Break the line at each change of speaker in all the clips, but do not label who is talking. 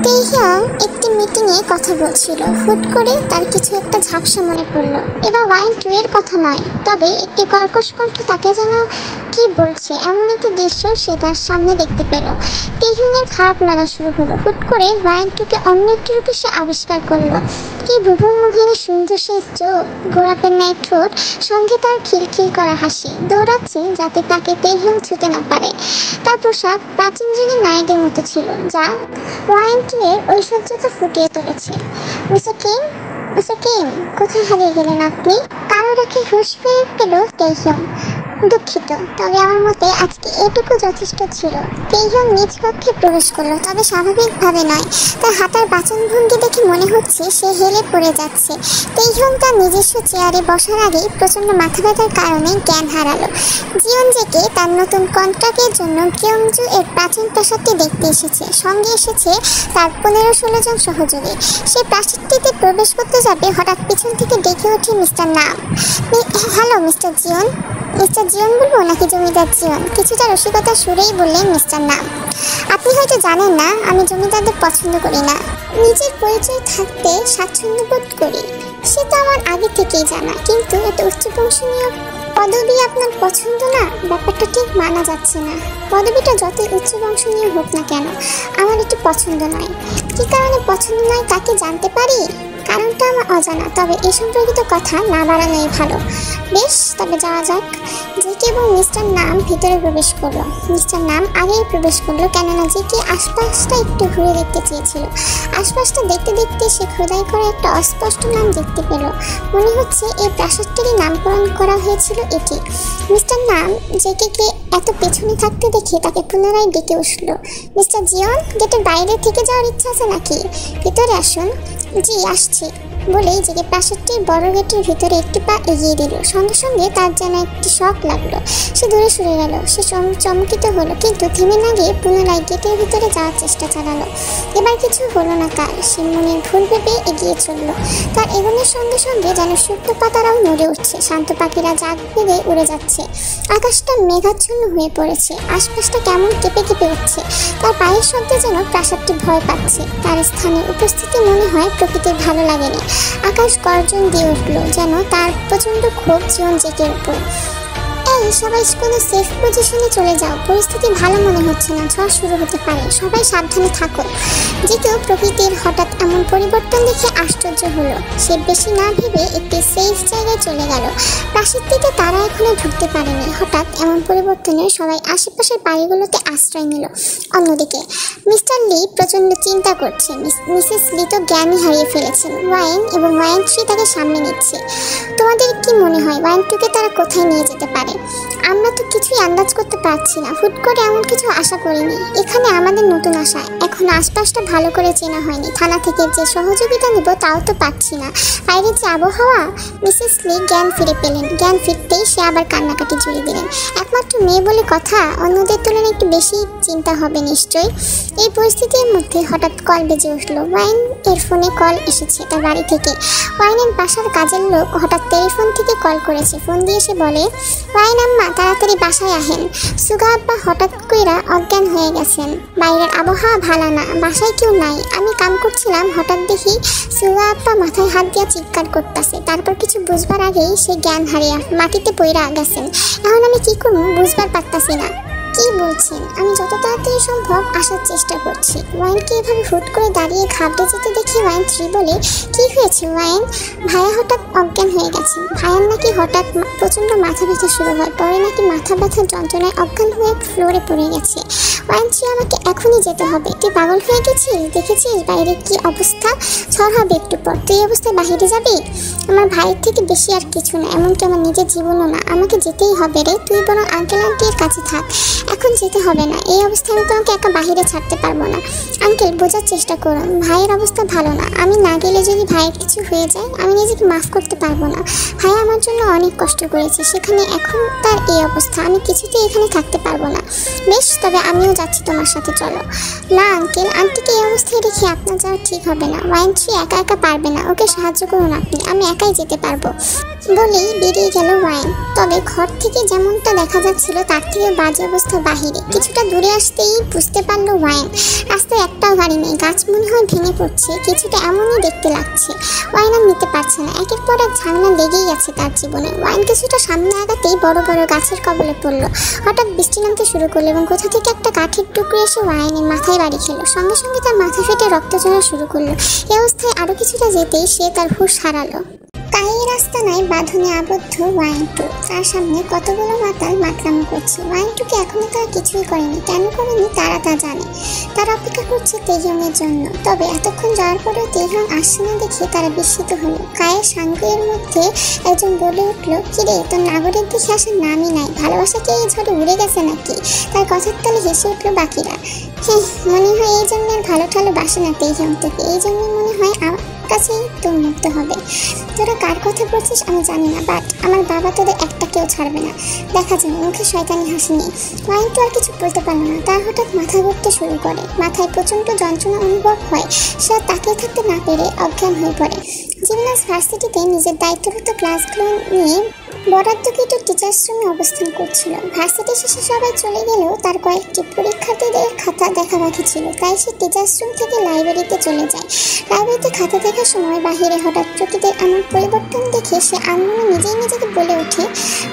তেহিয়াং একটি মিটিংয়ে কথা বলছিল। হুট করে তার কিছু একটা ঝাপসা মনে পড়ল। এবার ওয়াইন 2 এর কথা নয়, তবে একটি কর্কশ কণ্ঠ তাকে যেন কি বলছে এমন একটি দৃশ্য সে তার সামনে দেখতে পেল। তেহিয়াংয়ের খারাপ লাগা শুরু হলো। হুট করে ওয়াইন 2কে অন্য একটি রূপে সে আবিষ্কার করলো। কি ভুবনমোহিনী সুন্দর সেই চোখ, গোলাপের ন্যায় ঠোঁট, সঙ্গে তার খিলখিল করা হাসি দৌড়াচ্ছে যাতে তাকে তেহিয়াং ছুতে না পারে। তার পোশাক প্রাচীন যুগের নারীদের মতো ছিল, যা ওয়াইন 2 এর ঐশ্বর্যতা ফুটিয়ে তুলেছে। মিস্টার কিম, মিস্টার কিম, কোথায় হারিয়ে গেলেন আপনি? কারো রেখে হুঁশ ফিরে পেল তেহিয়াং। দুঃখিত, তবে আমার মতে আজকে এটুকু যথেষ্ট ছিল। তেহিয়াং নিজ কক্ষে প্রবেশ করলো, তবে স্বাভাবিকভাবে নয়। তার হাঁটার বাচনভঙ্গি দেখে মনে হচ্ছে সে হেলে পড়ে যাচ্ছে। তেহিয়াং তার নিজস্ব চেয়ারে বসার আগেই প্রচণ্ড মাথা ব্যথার কারণে জ্ঞান হারালো। জিয়ন জেকে তার নতুন কন্ট্রাক্টের জন্য গিয়ংজু এর প্রাচীন প্রাসাদটি দেখতে এসেছে। সঙ্গে এসেছে তার 15-16 জন সহযোগী। সে প্রাসাদটিতে প্রবেশ করতে যাবে, হঠাৎ পিছন থেকে ডেকে ওঠে মিস্টার নাম। Hello mister Jion. Mister Jion বলবো নাকি জমিদার জিয়ন? কিছুটা রসিকতার সুরেই বললেন মিস্টার নাম। আপনি হয়তো জানেন না, আমি জমিদারদের পছন্দ করি না। নিজের পরিচয় থাকতে স্বাচ্ছন্দ্য বোধ করি, সেটা আমার আগে থেকেই জানা। কিন্তু এত উচ্চবংশীয় পদবি আপনার পছন্দ না? ব্যাপারটা ঠিক মানা যাচ্ছে না। পদবিটা যতই উচ্চবংশীয় হোক না কেন, আমার একটু পছন্দ নয়। কী কারণে পছন্দ নয় তা কি জানতে পারি? কারণটা আমার অজানা, তবে এই সম্পর্কিত কথা না বাড়ানোই ভালো। বেশ, তবে যাওয়া যাক। জেকে এবং মিস্টার নাম ভিতরে প্রবেশ করলো। মিস্টার নাম আগেই প্রবেশ করলো, কেননা জেকে আশপাশটা একটু ঘুরে দেখতে চেয়েছিল। আশপাশটা দেখতে দেখতে সে খোদাই করে একটা অস্পষ্ট নাম দেখতে পেল। মনে হচ্ছে এই প্রাসাদটিরই নামকরণ করা হয়েছিল এটি। মিস্টার নাম জেকে এত পেছনে থাকতে দেখে তাকে পুনরায় ডেকে উঠল। মিস্টার জিয়ন, গেটের বাইরে থেকে যাওয়ার ইচ্ছা আছে নাকি? ভিতরে আসুন। জি, আসছি বলেই জেগে প্রাসাদটির বড় গেটের ভিতরে একটি পা এগিয়ে দিল। সঙ্গে সঙ্গে তার যেন একটি শক লাগলো। সে দূরে সরে গেল। সে চমকিত হলো, কিন্তু থেমে না গিয়ে পুনরায় গেটের ভিতরে যাওয়ার চেষ্টা চালালো। এবার কিছু হলো না তার। সে মনের ভুল ভেবে এগিয়ে চলল। তার এগোনোর সঙ্গে সঙ্গে যেন শুকনো পাতারাও নড়ে উঠছে। শান্ত পাখিরা জাগ বেঁধে উড়ে যাচ্ছে। আকাশটা মেঘাচ্ছন্ন হয়ে পড়েছে। আশপাশটা কেমন কেঁপে কেঁপে উঠছে। তার পায়ের শব্দে যেন প্রাসাদটি ভয় পাচ্ছে। তার স্থানে উপস্থিতি মনে হয় প্রকৃতির ভালো লাগেনি। আকাশ গর্জন দিয়ে উঠল, যেন তার প্রচণ্ড ক্ষোভ জীবন জেকের উপর। এই সবাই কোনো সেফ পজিশনে চলে যাও, পরিস্থিতি ভালো মনে হচ্ছে না, ঝড় শুরু হতে পারে, সবাই সাবধানে থাকো। যে কেউ প্রকৃতির হঠাৎ এমন পরিবর্তন দেখে আশ্চর্য হলো। সে বেশি না ভেবে একটি সেফ জায়গায় চলে গেল। প্রাসাদটিতে তারা এখনো ঢুকতে পারেনি। হঠাৎ এমন পরিবর্তনে সবাই আশেপাশের বাড়িগুলোতে আশ্রয় নিল। অন্যদিকে মিস্টার লি প্রচণ্ড চিন্তা করছে। মিসেস লি তো জ্ঞানই হারিয়ে ফেলেছেন। ওয়াইন এবং ওয়াইন 3 তাকে সামনে নিচ্ছে। তোমাদের কি মনে হয় ওয়াইন 2কে তারা কোথায় নিয়ে যেতে পারে? আমরা তো কিছুই আন্দাজ করতে পারছি না। হুট করে এমন কিছু আশা করিনি। এখানে আমাদের নতুন আশা, এখন আশপাশটা ভালো করে চেনা হয়নি। থানা থেকে যে সহযোগিতা নেব তাও তো পাচ্ছি না। বাইরে যে আবহাওয়া। মিসেস লি জ্ঞান ফিরে পেলেন। জ্ঞান ফিরতেই সে আবার কান্নাকাটি জুড়ে দিলেন। একমাত্র মেয়ে বলে কথা, অন্যদের তুলনায় একটু বেশি চিন্তা হবে নিশ্চয়ই। এই পরিস্থিতির মধ্যে হঠাৎ কল বেজে উঠল। ওয়াইন এর ফোনে কল এসেছে তার বাড়ি থেকে। ওয়াইনের বাসার কাজের লোক হঠাৎ টেলিফোন থেকে কল করেছে। ফোন দিয়ে সে বলে, ওয়াইন আম্মা তাড়াতাড়ি বাসায় আহেন। সুগা আব্বা হঠাৎ কইরা অজ্ঞান হয়ে গেছেন। বাইরের আবহাওয়া ভালো না, বাসায় কেউ নাই। আমি কাম করছিলাম, হঠাৎ দেখি সুগা আব্বা মাথায় হাত দিয়া চিৎকার করতেছে। তারপর কিছু বুঝবার আগেই সে জ্ঞান হারিয়ে মাটিতে পইরা গেছেন। এখন আমি কি করবো বুঝবার পারতাছি না। কি বলছেন? আমি যত তাড়াতাড়ি সম্ভব আসার চেষ্টা করছি। ওয়াইনকে এভাবে হুট করে দাঁড়িয়ে ঘাবড়ে যেতে দেখে ওয়াইন 3 বলে, কি হয়েছে ওয়াইন? ভাইয়া হঠাৎ অজ্ঞান হয়ে গেছেন। ভাইয়ার নাকি হঠাৎ প্রচণ্ড মাথা ব্যথা শুরু হয়, পরে নাকি মাথা ব্যথার যন্ত্রণায় অজ্ঞান হয়ে ফ্লোরে পড়ে গেছে। ওয়াইন 3, আমাকে এখনই যেতে হবে। তুই পাগল হয়ে গেছিস? দেখেছিস বাইরে কি অবস্থা? ঝড় হবে একটু পর। তুই এই অবস্থায় বাহিরে যাবি? আমার ভাইয়ের থেকে বেশি আর কিছু না, এমনকি আমার নিজের জীবনও না। আমাকে যেতেই হবে রে। তুই বরং আঙ্কেল আন্টির কাছে থাক। এখন যেতে হবে না। এই অবস্থায় আমি তোমাকে একা বাহিরে ছাড়তে পারবো না। আঙ্কেল, বোঝার চেষ্টা করুন, ভাইয়ের অবস্থা ভালো না। আমি না গেলে যদি ভাইয়ের কিছু হয়ে যায়, আমি নিজেকে মাফ করতে পারবো না। ভাই আমার জন্য অনেক কষ্ট করেছে, সেখানে এখন তার এই অবস্থা। আমি কিছুতেই এখানে থাকতে পারবো না। বেশ, তবে আমিও যাচ্ছি তোমার সাথে, চলো। না আঙ্কেল, আন্টিকে এই অবস্থায় রেখে আপনার যাওয়া ঠিক হবে না। ওয়াইন 3 একা একা পারবে না, ওকে সাহায্য করুন আপনি। আমি একাই যেতে পারবো। বলেই বেরিয়ে গেল ওয়াইন। তবে ঘর থেকে যেমনটা দেখা যাচ্ছিল তার থেকে বাজে অবস্থা বাহিরে। কিছুটা দূরে আসতেই বুঝতে পারলো ওয়াইন রাস্তায় একটাও গাড়ি নেই। গাছ মনে হয় ভেঙে পড়ছে, কিছুটা এমনই দেখতে লাগছে। ওয়াইন আর নিতে পারছে না, একের পর এক ঝামেলা লেগেই আছে তার জীবনে। ওয়াইন কিছুটা সামনে আগাতেই বড় বড় গাছের কবলে পড়লো। হঠাৎ বৃষ্টি নামতে শুরু করলো এবং কোথা থেকে একটা কাঠের টুকরো এসে ওয়াইনের মাথায় বাড়ি খেলো। সঙ্গে সঙ্গে তার মাথা ফেটে রক্ত ঝরা শুরু করলো। এই অবস্থায় আরো কিছুটা যেতেই সে তার হুঁশ হারালো। কায়ের আস্তানায় বাঁধনে আবদ্ধ ওয়াইন টু। তার সামনে কতগুলো মাতাল মাতলামি করছে। ওয়াইন টুকে এখনো তারা কিছুই করেনি। কেন করেনি তারা তা জানে। তারা অপেক্ষা করছে তেহংয়ের জন্য। তবে এতক্ষণ যাওয়ার পরেও তেহং আসছে না দেখে তারা বিস্মিত হলো। কায়ের সাঙ্গুয়ের মধ্যে একজন বলে উঠলো, কিরে তোর নাগরের দেখে আসার নামই নাই, ভালোবাসা কি এই ঝড়ে উড়ে গেছে নাকি? তার কথার তালে হেসে উঠলো বাকিরা। হ্যাঁ, মনে হয় এই জন্য আর ভালো ঠালো বাসে না তেহং থেকে। এই জন্য মনে হয় কাছে তোর মুক্ত হবে। তোরা কার কথা বলছিস আমি জানি না, বাট আমার বাবা তোদের একটা কেউ ছাড়বে না। দেখা যায় মুখে শয়তানি হাসি নেই। ওয়াইন তো আর কিছু বলতে পারলো না। তার হঠাৎ মাথা ঘুরতে শুরু করে। মাথায় প্রচন্ড যন্ত্রণা অনুভব হয়। সে তাকিয়ে থাকতে না পেরে অজ্ঞান হয়ে পড়ে। জিমনাস ভার্সিটিতে নিজের দায়িত্বরত ক্লাসগুলো নিয়ে বরাদ্দকৃত টিচার্স রুমে অবস্থান করছিল। ভার্সিটি শেষে সবাই চলে গেলেও তার কয়েকটি পরীক্ষার্থীদের খাতা দেখা বাকি ছিল। তাই সে টিচার্স রুম থেকে লাইব্রেরিতে চলে যায়। লাইব্রেরিতে খাতা দেখার সময় বাহিরে হঠাৎ প্রকৃতির এমন পরিবর্তন দেখে সে আনমনে নিজেই নিজেকে বলে ওঠে,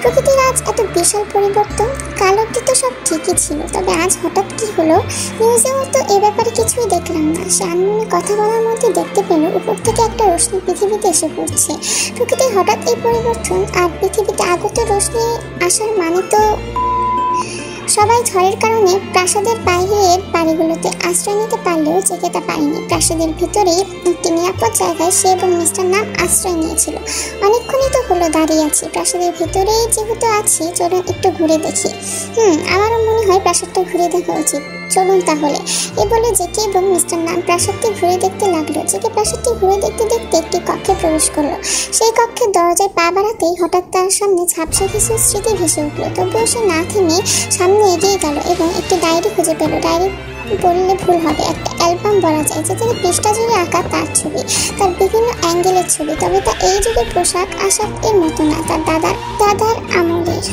প্রকৃতির আজ এত বিশাল পরিবর্তন। কাল অবধি তো সব ঠিকই ছিল, তবে আজ হঠাৎ কি হলো? নিউজেও তো এ ব্যাপারে কিছুই দেখলাম না। সে আনমনে কথা বলার মধ্যে দেখতে পেল উপর থেকে একটা রশ্মি পৃথিবীতে এসে পড়ছে। প্রকৃতির হঠাৎ এই পরিবর্তন আর পৃথিবীতে আগত রশ্মি আসার মানে তো সবাই ঝড়ের কারণে প্রাসাদের বাইরের বাড়িগুলোতে আশ্রয় নিতে পারলেও জেগে তা পারেনি। প্রাসাদের ভিতরেই একটি নিরাপদ জায়গায় সে এবং মিস্টার নাম আশ্রয় নিয়েছিল। অনেকক্ষণই তো হলো দাঁড়িয়ে আছি, প্রাসাদের ভিতরেই যেহেতু আছি চলুন একটু ঘুরে দেখি। আমারও মনে হয় প্রাসাদটা ঘুরে দেখা উচিত, চলুন তাহলে। এ বলে জেকে এবং মিস্টার নাম প্রাসাদটি ঘুরে দেখতে লাগলো। জেকে প্রাসাদটি ঘুরে দেখতে দেখতে একটি কক্ষে প্রবেশ করলো। সেই কক্ষের দরজায় পা বাড়াতেই হঠাৎ তার সামনে ঝাপসা কিছু স্মৃতি ভেসে উঠলো। তবুও সে না থেমে সামনে এগিয়ে গেল এবং একটি ডায়েরি খুঁজে পেল। ডায়েরি বললে ভুল হবে, একটা অ্যালবাম বলা যায়, যেখানে পৃষ্ঠা জুড়ে আঁকা তার ছবি, তার বিভিন্ন অ্যাঙ্গেলের ছবি। তবে তা এই যুগের পোশাক আশাক এর মতো না, তার দাদার আমলের।